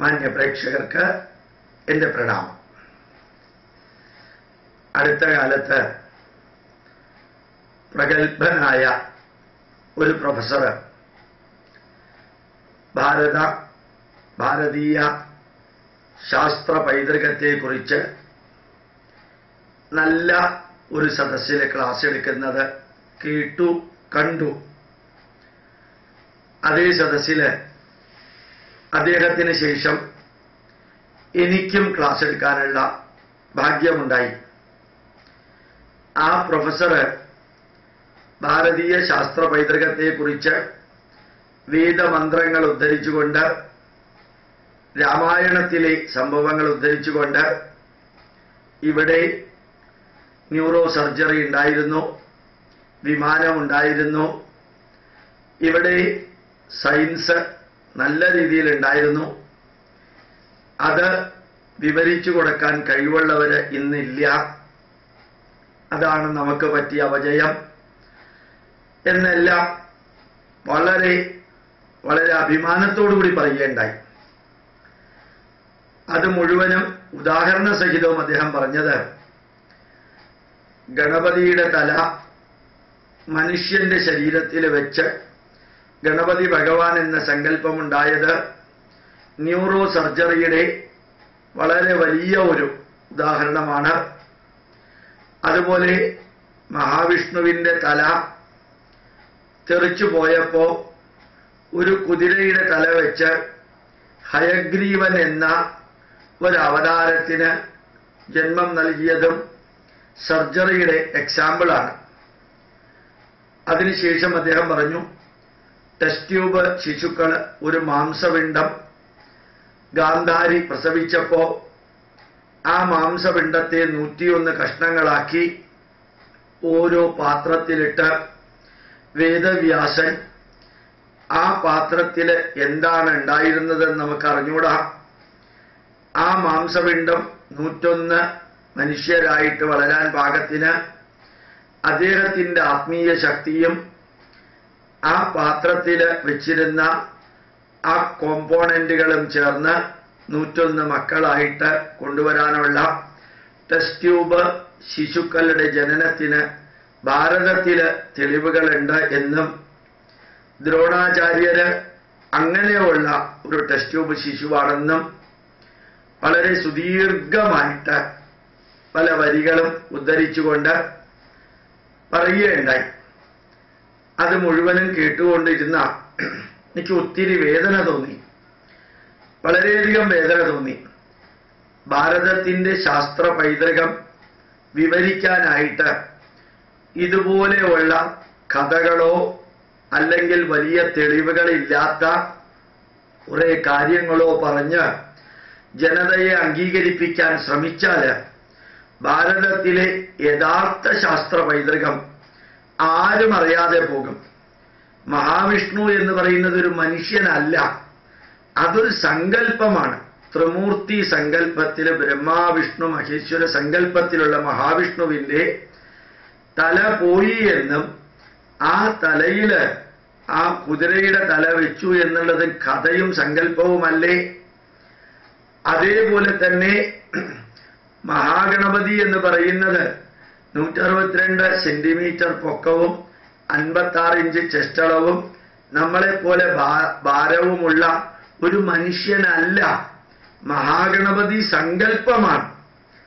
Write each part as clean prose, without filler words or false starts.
മാന്യ പ്രേക്ഷകർക്ക് എൻ്റെ പ്രണാമം. അടുത്ത കാലത്ത് പ്രഗത്ഭനായ ഒരു പ്രൊഫസർ ഭാരതീയ ശാസ്ത്ര പൈതൃകത്തെക്കുറിച്ച് നല്ല ഒരു സദസ്സിൽ ക്ലാസ് എടുക്കുന്നത് കേട്ടു കണ്ടു. അതേ സദസ്സിൽ അദ്ദേഹത്തിന് ശേഷം എനിക്കും ക്ലാസ് എടുക്കാനുള്ള ഭാഗ്യമുണ്ടായി. ആ പ്രൊഫസർ ഭാരതീയ ശാസ്ത്ര പൈതൃകത്തെക്കുറിച്ച് വേദമന്ത്രങ്ങൾ ഉദ്ധരിച്ചുകൊണ്ട്, രാമായണത്തിലെ സംഭവങ്ങൾ ഉദ്ധരിച്ചുകൊണ്ട് ഇവിടെ ന്യൂറോ സർജറി ഉണ്ടായിരുന്നു, വിമാനമുണ്ടായിരുന്നു, ഇവിടെ സയൻസ് നല്ല രീതിയിൽ ഉണ്ടായിരുന്നു, അത് വിവരിച്ചു കൊടുക്കാൻ കഴിവുള്ളവർ ഇന്നില്ല, അതാണ് നമുക്ക് പറ്റിയ അപജയം എന്നെല്ലാം വളരെ വളരെ അഭിമാനത്തോടുകൂടി പറയുകയുണ്ടായി. അത് മുഴുവനും ഉദാഹരണ സഹിതവും അദ്ദേഹം പറഞ്ഞത്, ഗണപതിയുടെ തല മനുഷ്യന്റെ ശരീരത്തിൽ വെച്ച് ഗണപതി ഭഗവാൻ എന്ന സങ്കല്പമുണ്ടായത് ന്യൂറോ സർജറിയുടെ വളരെ വലിയ ഒരു ഉദാഹരണമാണ്. അതുപോലെ മഹാവിഷ്ണുവിന്റെ തല തെറിച്ചു പോയപ്പോൾ ഒരു കുതിരയുടെ തല വെച്ച് ഹയഗ്രീവൻ എന്ന ഒരു അവതാരത്തിന് ജന്മം നൽകിയതും സർജറിയുടെ എക്സാമ്പിളാണ്. അതിനുശേഷം അദ്ദേഹം പറഞ്ഞു, ടെസ്റ്റ് ട്യൂബ് ശിശുക്കൾ ഒരു മാംസപിണ്ഡം ഗാന്ധാരി പ്രസവിച്ചപ്പോൾ ആ മാംസപിണ്ഡത്തെ 101 കഷ്ണങ്ങളാക്കി ഓരോ പാത്രത്തിലിട്ട് വേദവ്യാസൻ ആ പാത്രത്തിൽ എന്താണ് ഉണ്ടായിരുന്നതെന്ന് നമുക്ക് അറിഞ്ഞൂടാ. ആ മാംസപിണ്ഡം 101 മനുഷ്യരായിട്ട് വളരാൻ പാകത്തിന് അദ്ദേഹത്തിൻ്റെ ആത്മീയ ശക്തിയും ആ പാത്രത്തിൽ വെച്ചിരുന്ന ആ കോമ്പോണന്റുകളും ചേർന്ന് 101 മക്കളായിട്ട് കൊണ്ടുവരാനുള്ള ടെസ്റ്റ് ട്യൂബ് ശിശുക്കളുടെ ജനനത്തിന് ഭാരതത്തിൽ തെളിവുകളുണ്ട് എന്നും, ദ്രോണാചാര്യര് അങ്ങനെയുള്ള ഒരു ടെസ്റ്റ് ട്യൂബ് ശിശുവാണെന്നും വളരെ സുദീർഘമായിട്ട് പല വരികളും ഉദ്ധരിച്ചുകൊണ്ട് പറയുകയുണ്ടായി. അത് മുഴുവനും കേട്ടുകൊണ്ടിരുന്ന എനിക്ക് ഒത്തിരി വേദന തോന്നി, വളരെയധികം വേദന തോന്നി. ഭാരതത്തിൻ്റെ ശാസ്ത്ര പൈതൃകം വിവരിക്കാനായിട്ട് ഇതുപോലെയുള്ള കഥകളോ അല്ലെങ്കിൽ വലിയ തെളിവുകളില്ലാത്ത കുറെ കാര്യങ്ങളോ പറഞ്ഞ് ജനതയെ അംഗീകരിപ്പിക്കാൻ ശ്രമിച്ചാൽ ഭാരതത്തിലെ യഥാർത്ഥ ശാസ്ത്ര പൈതൃകം ആരും അറിയാതെ പോകും. മഹാവിഷ്ണു എന്ന് പറയുന്നത് ഒരു മനുഷ്യനല്ല, അതൊരു സങ്കല്പമാണ്. ത്രിമൂർത്തി സങ്കല്പത്തിൽ ബ്രഹ്മാ വിഷ്ണു മഹേശ്വര സങ്കല്പത്തിലുള്ള മഹാവിഷ്ണുവിൻ്റെ തല പോയി എന്നും ആ തലയിൽ ആ കുതിരയുടെ തല വെച്ചു എന്നുള്ളത് കഥയും സങ്കല്പവുമല്ലേ? അതേപോലെ തന്നെ മഹാഗണപതി എന്ന് പറയുന്നത് 162 സെന്റിമീറ്റർ പൊക്കവും 56 ഇഞ്ച് ചെസ്റ്റളവും നമ്മളെപ്പോലെ ഭാരവുമുള്ള ഒരു മനുഷ്യനല്ല. മഹാഗണപതി സങ്കല്പമാണ്,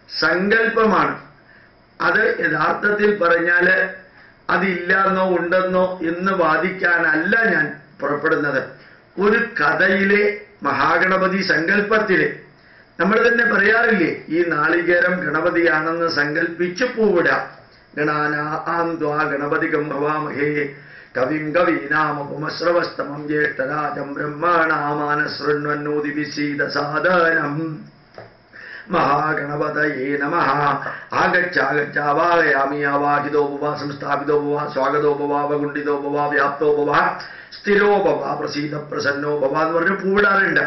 സങ്കല്പമാണ്. അത് യഥാർത്ഥത്തിൽ പറഞ്ഞാൽ അതില്ലെന്നോ ഉണ്ടെന്നോ എന്ന് വാദിക്കാനല്ല ഞാൻ പുറപ്പെടുന്നത്. ഒരു കഥയിലെ മഹാഗണപതി സങ്കല്പത്തിലെ നമ്മൾ തന്നെ പറയാറില്ലേ, ഈ നാളികേരം ഗണപതിയാണെന്ന് സങ്കല്പിച്ചു പൂവിടാം. ഗണാനാം ത്വാ ഗണപതികം ഭവാമഹേ കവിം കവീനാമുപമശ്രവസ്തമം ജ്യേഷ്ഠരാജം ബ്രഹ്മണാമാനശൃണ്വന്നോതിവിസീദ സാദനം. മഹാഗണപതയേ നമഃ. ആഗച്ഛാഗച്ഛാവാഹയാമി. ആവാഹിതോ ഭവ, സംസ്ഥാപിതോ ഭവ, സ്വാഗതോ ഭവ, വകുണ്ഠിതോ ഭവ, വ്യാപ്തോ ഭവ, സ്ഥിരോ ഭവ, പ്രസീദ പ്രസന്നോ ഭവ എന്ന് പറഞ്ഞ് പൂവിടാറുണ്ട്.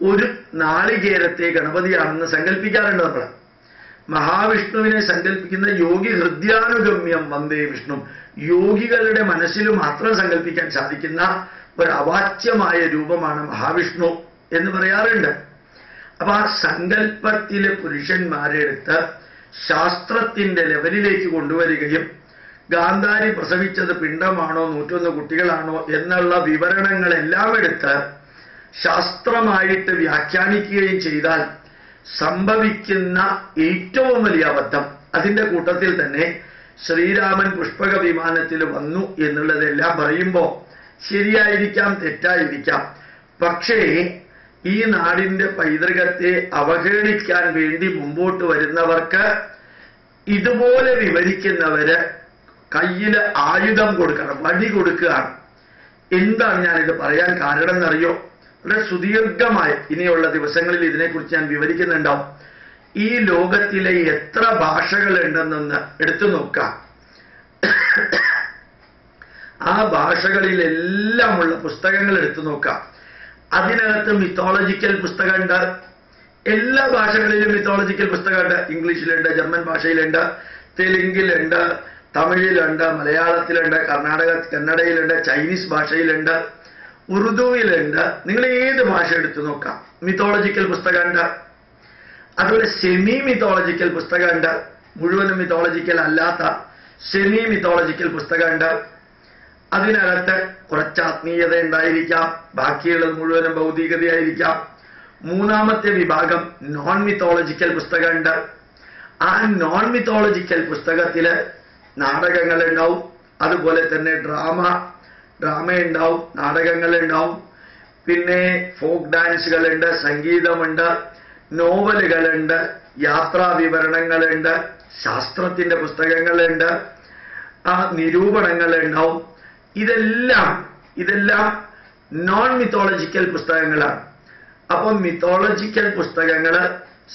ഒരു നാളികേരത്തെ ഗണപതിയാണെന്ന് സങ്കല്പിക്കാറുണ്ട് നമ്മൾ. മഹാവിഷ്ണുവിനെ സങ്കല്പിക്കുന്ന യോഗി ഹൃദയാനുഗമ്യം വന്ദേ വിഷ്ണു, യോഗികളുടെ മനസ്സിൽ മാത്രം സങ്കല്പിക്കാൻ സാധിക്കുന്ന ഒരു അവാച്യമായ രൂപമാണ് മഹാവിഷ്ണു. എന്ന് പറയാറുണ്ട്. അപ്പൊ ആ സങ്കല്പത്തിലെ പുരുഷന്മാരെടുത്ത് ശാസ്ത്രത്തിന്റെ ലെവലിലേക്ക് കൊണ്ടുവരികയും ഗാന്ധാരി പ്രസവിച്ചത് പിണ്ടമാണോ 101 കുട്ടികളാണോ എന്നുള്ള വിവരണങ്ങളെല്ലാം എടുത്ത് ശാസ്ത്രമായിട്ട് വ്യാഖ്യാനിക്കുകയും ചെയ്താൽ സംഭവിക്കുന്ന ഏറ്റവും വലിയ അബദ്ധം, അതിന്റെ കൂട്ടത്തിൽ തന്നെ ശ്രീരാമൻ പുഷ്പക വിമാനത്തിൽ വന്നു എന്നുള്ളതെല്ലാം പറയുമ്പോൾ ശരിയായിരിക്കാം, തെറ്റായിരിക്കാം. പക്ഷേ ഈ നാടിന്റെ പൈതൃകത്തെ അവഹേളിക്കാൻ വേണ്ടി മുമ്പോട്ട് വരുന്നവർക്ക് ഇതുപോലെ വിവരിക്കുന്നവര് കയ്യിൽ ആയുധം കൊടുക്കണം, വടി കൊടുക്കുകയാണ്. എന്താണ് ഞാനിത് പറയാൻ കാരണം എന്നറിയോ? വളരെ സുദീർഘമായി ഇനിയുള്ള ദിവസങ്ങളിൽ ഇതിനെക്കുറിച്ച് ഞാൻ വിവരിക്കുന്നുണ്ടാവും. ഈ ലോകത്തിലെ എത്ര ഭാഷകളുണ്ടെന്നൊന്ന് എടുത്തു നോക്കാം. ആ ഭാഷകളിലെല്ലാമുള്ള പുസ്തകങ്ങൾ എടുത്തു നോക്കാം. അതിനകത്ത് മിത്തോളജിക്കൽ പുസ്തകമുണ്ട്. എല്ലാ ഭാഷകളിലും മിത്തോളജിക്കൽ പുസ്തകമുണ്ട്. ഇംഗ്ലീഷിലുണ്ട്, ജർമ്മൻ ഭാഷയിലുണ്ട്, തെലുങ്കിലുണ്ട്, തമിഴിലുണ്ട്, മലയാളത്തിലുണ്ട്, കന്നഡയിലുണ്ട്, ചൈനീസ് ഭാഷയിലുണ്ട്, ഉറുദുവിലുണ്ട്. നിങ്ങൾ ഏത് ഭാഷ എടുത്തു നോക്കാം, മിത്തോളജിക്കൽ പുസ്തകമുണ്ട്. അതുപോലെ സെമി മിത്തോളജിക്കൽ പുസ്തകമുണ്ട്. മുഴുവനും മിത്തോളജിക്കൽ അല്ലാത്ത സെമി മിത്തോളജിക്കൽ പുസ്തകമുണ്ട്. അതിനകത്ത് കുറച്ച് ആത്മീയത ഉണ്ടായിരിക്കാം, ബാക്കിയുള്ളത് മുഴുവനും ഭൗതികതയായിരിക്കാം. മൂന്നാമത്തെ വിഭാഗം നോൺ മിത്തോളജിക്കൽ പുസ്തകമുണ്ട്. ആ നോൺ മിത്തോളജിക്കൽ പുസ്തകത്തില് നാടകങ്ങൾ ഉണ്ടാവും, അതുപോലെ തന്നെ ഡ്രാമ ഉണ്ടാവും, നാടകങ്ങൾ ഉണ്ടാവും, പിന്നെ ഫോക്ക് ഡാൻസുകളുണ്ട്, സംഗീതമുണ്ട്, നോവലുകളുണ്ട്, യാത്രാ വിവരണങ്ങളുണ്ട്, ശാസ്ത്രത്തിന്റെ പുസ്തകങ്ങളുണ്ട്, ആ നിരൂപണങ്ങൾ ഉണ്ടാവും. ഇതെല്ലാം നോൺ മിത്തോളജിക്കൽ പുസ്തകങ്ങളാണ്. അപ്പം മിത്തോളജിക്കൽ പുസ്തകങ്ങള്,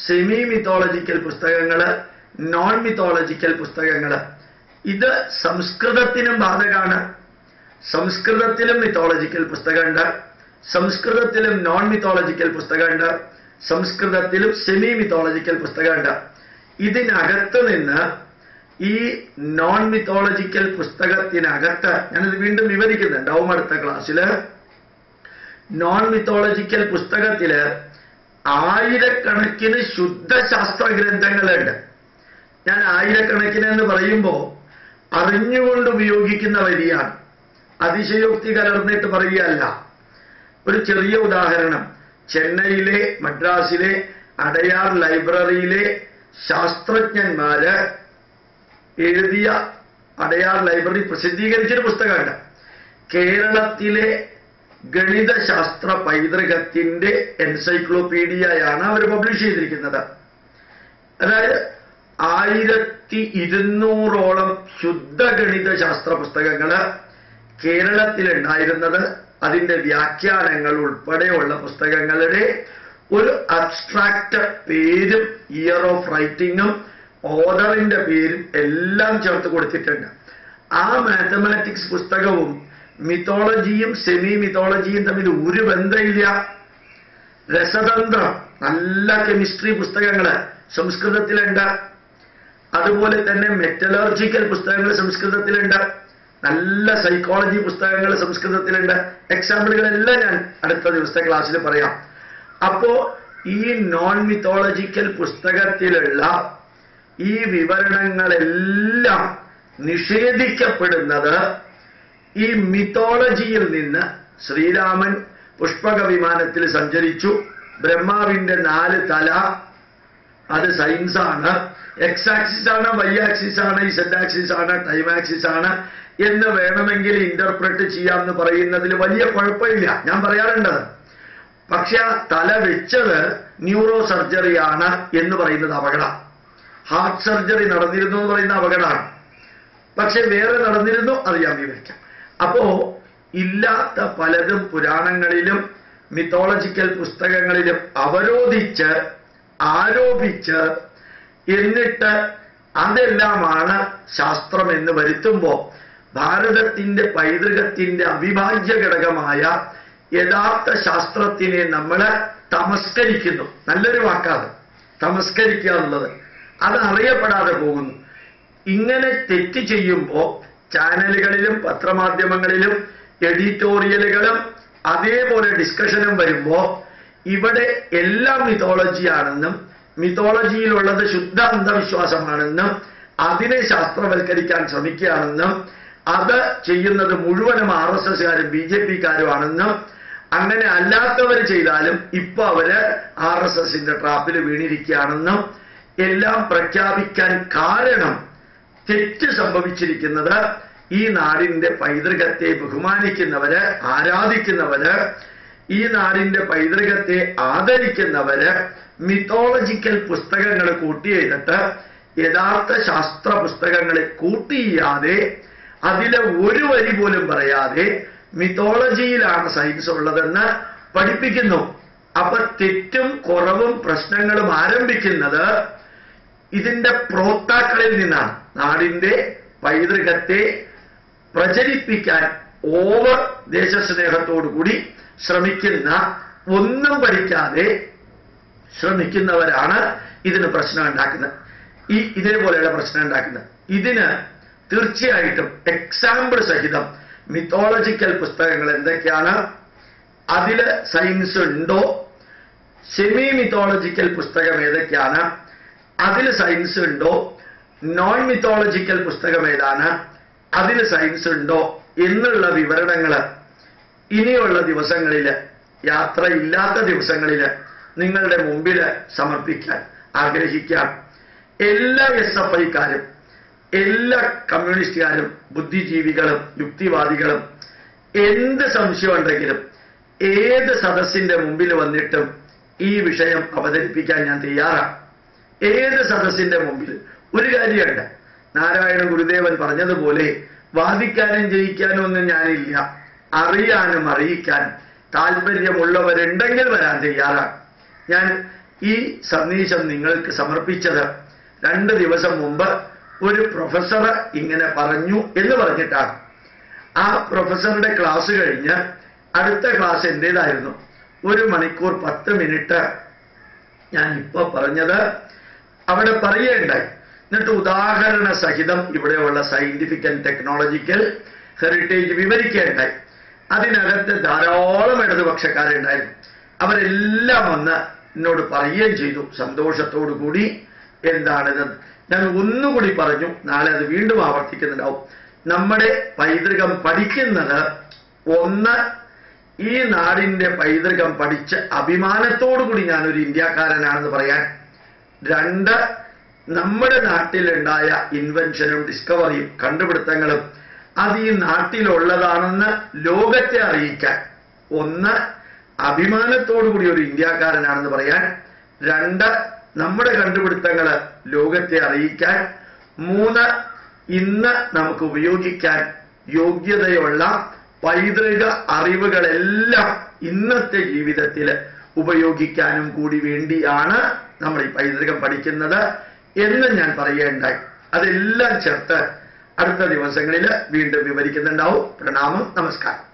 സെമി മിത്തോളജിക്കൽ പുസ്തകങ്ങള്, നോൺ മിത്തോളജിക്കൽ പുസ്തകങ്ങള്, ഇത് സംസ്കൃതത്തിനും ബാധകമാണ്. സംസ്കൃതത്തിലും മിത്തോളജിക്കൽ പുസ്തകമുണ്ട്, സംസ്കൃതത്തിലും നോൺ മിത്തോളജിക്കൽ പുസ്തകമുണ്ട്, സംസ്കൃതത്തിലും സെമി മിത്തോളജിക്കൽ പുസ്തകമുണ്ട്. ഇതിനകത്ത് നിന്ന് ഈ നോൺ മിത്തോളജിക്കൽ പുസ്തകത്തിനകത്ത്, ഞാനിത് വീണ്ടും വിവരിക്കുന്നുണ്ടാവും അടുത്ത ക്ലാസ്സില്. നോൺ മിത്തോളജിക്കൽ പുസ്തകത്തില് ആയിരക്കണക്കിന് ശുദ്ധശാസ്ത്ര ഗ്രന്ഥങ്ങളുണ്ട്. ഞാൻ ആയിരക്കണക്കിന് എന്ന് പറയുമ്പോൾ അറിഞ്ഞുകൊണ്ട് ഉപയോഗിക്കുന്ന വരിയാണ്, അതിശയോക്തി കലർന്നിട്ട് പറയുകയല്ല. ഒരു ചെറിയ ഉദാഹരണം, ചെന്നൈയിലെ മദ്രാസിലെ അടയാർ ലൈബ്രറിയിലെ ശാസ്ത്രജ്ഞന്മാര് എഴുതിയ, അടയാർ ലൈബ്രറി പ്രസിദ്ധീകരിച്ചൊരു പുസ്തകമുണ്ട്. കേരളത്തിലെ ഗണിതശാസ്ത്ര പൈതൃകത്തിന്റെ എൻസൈക്ലോപീഡിയയാണ് അവർ പബ്ലിഷ് ചെയ്തിരിക്കുന്നത്. അതായത് 1200ഓളം ശുദ്ധ ഗണിതശാസ്ത്ര പുസ്തകങ്ങള് കേരളത്തിലുണ്ടായിരുന്നത്, അതിന്റെ വ്യാഖ്യാനങ്ങൾ ഉൾപ്പെടെയുള്ള പുസ്തകങ്ങളുടെ ഒരു അബ്സ്ട്രാക്ട് പേരും ഇയർ ഓഫ് റൈറ്റിങ്ങും ഓർഡറിന്റെ പേരും എല്ലാം ചേർത്ത് കൊടുത്തിട്ടുണ്ട്. ആ മാത്തമാറ്റിക്സ് പുസ്തകവും മിത്തോളജിയും സെമി മിത്തോളജിയും തമ്മിൽ ഒരു ബന്ധമില്ല. രസതന്ത്രം, നല്ല കെമിസ്ട്രി പുസ്തകങ്ങള് സംസ്കൃതത്തിലുണ്ട്. അതുപോലെ തന്നെ മെറ്റലർജിക്കൽ പുസ്തകങ്ങൾ സംസ്കൃതത്തിലുണ്ട്. നല്ല സൈക്കോളജി പുസ്തകങ്ങൾ സംസ്കൃതത്തിലുണ്ട്. എക്സാമ്പിളുകളെല്ലാം ഞാൻ അടുത്ത ദിവസത്തെ ക്ലാസ്സിൽ പറയാം. അപ്പോ ഈ നോൺ മിത്തോളജിക്കൽ പുസ്തകത്തിലുള്ള ഈ വിവരണങ്ങളെല്ലാം നിഷേധിക്കപ്പെടുന്നത് ഈ മിത്തോളജിയിൽ നിന്ന്. ശ്രീരാമൻ പുഷ്പക വിമാനത്തിൽ സഞ്ചരിച്ചു, ബ്രഹ്മാവിന്റെ 4 തല, അത് സയൻസാണ്. എക്സ് ആക്സിസ് ആണ്, വൈ ആക്സിസ് ആണ്, ഇസഡ് ആക്സിസ് ആണ്, ടൈം ആക്സിസ് ആണ് എന്ന് വേണമെങ്കിൽ ഇന്റർപ്രറ്റ് ചെയ്യാമെന്ന് പറയുന്നതിൽ വലിയ കുഴപ്പമില്ല, ഞാൻ പറയാറുണ്ടത്. പക്ഷെ ആ തല വെച്ചത് ന്യൂറോ സർജറിയാണ് എന്ന് പറയുന്നത് അപകടം. ഹാർട്ട് സർജറി നടന്നിരുന്നു എന്ന് പറയുന്ന അപകടമാണ്. പക്ഷെ വേറെ നടന്നിരുന്നു, അത് ഞാൻ വിവരിക്കാം. അപ്പോ ഇല്ലാത്ത പലതും പുരാണങ്ങളിലും മിത്തോളജിക്കൽ പുസ്തകങ്ങളിലും അവരോധിച്ച് ആരോപിച്ച് എന്നിട്ട് അതെല്ലാമാണ് ശാസ്ത്രം എന്ന് വരുത്തുമ്പോൾ ഭാരതത്തിന്റെ പൈതൃകത്തിന്റെ അവിഭാജ്യ ഘടകമായ യഥാർത്ഥ ശാസ്ത്രത്തിനെ നമ്മൾ തമസ്കരിക്കുന്നു. നല്ലൊരു വാക്കാണ് തമസ്കരിക്കുക എന്നുള്ളത്. അത് അറിയപ്പെടാതെ പോകുന്നു. ഇങ്ങനെ തെറ്റ് ചെയ്യുമ്പോൾ ചാനലുകളിലും പത്രമാധ്യമങ്ങളിലും എഡിറ്റോറിയലുകളും അതേപോലെ ഡിസ്കഷനും വരുമ്പോൾ ഇവിടെ എല്ലാം മിത്തോളജിയാണെന്നും മിത്തോളജിയിലുള്ളത് ശുദ്ധ അന്ധവിശ്വാസമാണെന്നും അതിനെ ശാസ്ത്രവൽക്കരിക്കാൻ ശ്രമിക്കുകയാണെന്നും അത് ചെയ്യുന്നത് മുഴുവനും RSSകാരും BJPക്കാരുമാണെന്നും അങ്ങനെ അല്ലാത്തവർ ചെയ്താലും ഇപ്പൊ അവര് RSSന്റെ ട്രാപ്പിൽ വീണിരിക്കുകയാണെന്നും എല്ലാം പ്രഖ്യാപിക്കാൻ കാരണം തെറ്റ് സംഭവിച്ചിരിക്കുന്നത് ഈ നാടിന്റെ പൈതൃകത്തെ ബഹുമാനിക്കുന്നവര് ആരാധിക്കുന്നവര് ഈ നാടിന്റെ പൈതൃകത്തെ ആദരിക്കുന്നവര് മിത്തോളജിക്കൽ പുസ്തകങ്ങൾ കൂട്ടിയെഴുതിട്ട് യഥാർത്ഥ ശാസ്ത്ര പുസ്തകങ്ങളെ കൂട്ടിയാതെ അതിലെ ഒരു വരി പോലും പറയാതെ മിത്തോളജിയിലാണ് സയൻസ് ഉള്ളതെന്ന് പഠിപ്പിക്കുന്നു. അപ്പൊ തെറ്റും കുറവും പ്രശ്നങ്ങളും ആരംഭിക്കുന്നത് ഇതിന്റെ പ്രോക്താക്കളിൽ നിന്നാണ്. നാടിന്റെ പൈതൃകത്തെ പ്രചരിപ്പിക്കാൻ ഓവർ ദേശസ്നേഹത്തോടുകൂടി ശ്രമിക്കുന്ന, ഒന്നും പഠിക്കാതെ ശ്രമിക്കുന്നവരാണ് ഇതിന് പ്രശ്നം ഉണ്ടാക്കുന്നത്, ഇതേപോലെയുള്ള പ്രശ്നം ഉണ്ടാക്കുന്നത്. ഇതിന് തീർച്ചയായിട്ടും എക്സാമ്പിൾ സഹിതം മിത്തോളജിക്കൽ പുസ്തകങ്ങൾ എന്തൊക്കെയാണ്, അതില് സയൻസ് ഉണ്ടോ, സെമി മിത്തോളജിക്കൽ പുസ്തകം ഏതൊക്കെയാണ്, അതിൽ സയൻസ് ഉണ്ടോ, നോൺ മിത്തോളജിക്കൽ പുസ്തകം ഏതാണ്, അതിൽ സയൻസ് ഉണ്ടോ എന്നുള്ള വിവരണങ്ങൾ ഇനിയുള്ള ദിവസങ്ങളിൽ, യാത്രയില്ലാത്ത ദിവസങ്ങളിൽ നിങ്ങളുടെ മുമ്പിൽ സമർപ്പിക്കാൻ ആഗ്രഹിക്കാം. എല്ലാ SFIക്കാരും എല്ലാ കമ്മ്യൂണിസ്റ്റുകാരും ബുദ്ധിജീവികളും യുക്തിവാദികളും എന്ത് സംശയമുണ്ടെങ്കിലും ഏത് സദസ്സിന്റെ മുമ്പിൽ വന്നിട്ടും ഈ വിഷയം അവതരിപ്പിക്കാൻ ഞാൻ തയ്യാറാണ്. ഏത് സദസ്സിന്റെ മുമ്പിൽ. ഒരു കാര്യമുണ്ട്, നാരായണ ഗുരുദേവൻ പറഞ്ഞതുപോലെ വാദിക്കാനും ജയിക്കാനും ഒന്നും ഞാനില്ല, അറിയാനും അറിയിക്കാൻ താല്പര്യമുള്ളവരുണ്ടെങ്കിൽ വരാൻ തയ്യാറാണ്. ഞാൻ ഈ സന്ദേശം നിങ്ങൾക്ക് സമർപ്പിച്ചത് 2 ദിവസം മുമ്പ് ഒരു പ്രൊഫസർ ഇങ്ങനെ പറഞ്ഞു എന്ന് പറഞ്ഞിട്ടാണ്. ആ പ്രൊഫസറുടെ ക്ലാസ് കഴിഞ്ഞ് അടുത്ത ക്ലാസ് എന്റേതായിരുന്നു. 1 മണിക്കൂർ 10 മിനിറ്റ് ഞാൻ ഇപ്പൊ പറഞ്ഞത് അവിടെ പറയുകയുണ്ടായി. എന്നിട്ട് ഉദാഹരണ സഹിതം ഇവിടെയുള്ള സയന്റിഫിക് ആൻഡ് ടെക്നോളജിക്കൽ ഹെറിറ്റേജ് വിവരിക്കുകയുണ്ടായി. അതിനകത്ത് ധാരാളം ഇടതുപക്ഷക്കാരുണ്ടായിരുന്നു. അവരെല്ലാം വന്ന് എന്നോട് പറയുകയും ചെയ്തു സന്തോഷത്തോടു കൂടി എന്താണിത്. ഞാൻ ഒന്നുകൂടി പറഞ്ഞു, നാളെ അത് വീണ്ടും ആവർത്തിക്കുന്നുണ്ടാവും. നമ്മുടെ പൈതൃകം പഠിക്കുന്നത്, ഒന്ന്, ഈ നാടിന്റെ പൈതൃകം പഠിച്ച് അഭിമാനത്തോടുകൂടി ഞാനൊരു ഇന്ത്യക്കാരനാണെന്ന് പറയാൻ. 2, നമ്മുടെ നാട്ടിലുണ്ടായ ഇൻവെൻഷനും ഡിസ്കവറിയും കണ്ടുപിടുത്തങ്ങളും അത് ഈ നാട്ടിലുള്ളതാണെന്ന് ലോകത്തെ അറിയിക്കാൻ. 1, അഭിമാനത്തോടുകൂടി ഒരു ഇന്ത്യക്കാരനാണെന്ന് പറയാൻ. 2, നമ്മുടെ കണ്ടുപിടുത്തങ്ങൾ ലോകത്തെ അറിയിക്കാൻ. 3, ഇന്ന് നമുക്ക് ഉപയോഗിക്കാൻ യോഗ്യതയുള്ള പൈതൃക അറിവുകളെല്ലാം ഇന്നത്തെ ജീവിതത്തിൽ ഉപയോഗിക്കാനും കൂടി വേണ്ടിയാണ് നമ്മൾ ഈ പൈതൃകം പഠിക്കുന്നത് എന്ന് ഞാൻ പറയുകയുണ്ടായി. അതെല്ലാം ചേർത്ത് അടുത്ത ദിവസങ്ങളിൽ വീണ്ടും വിവരിക്കുന്നുണ്ടാവും. പ്രണാമം, നമസ്കാരം.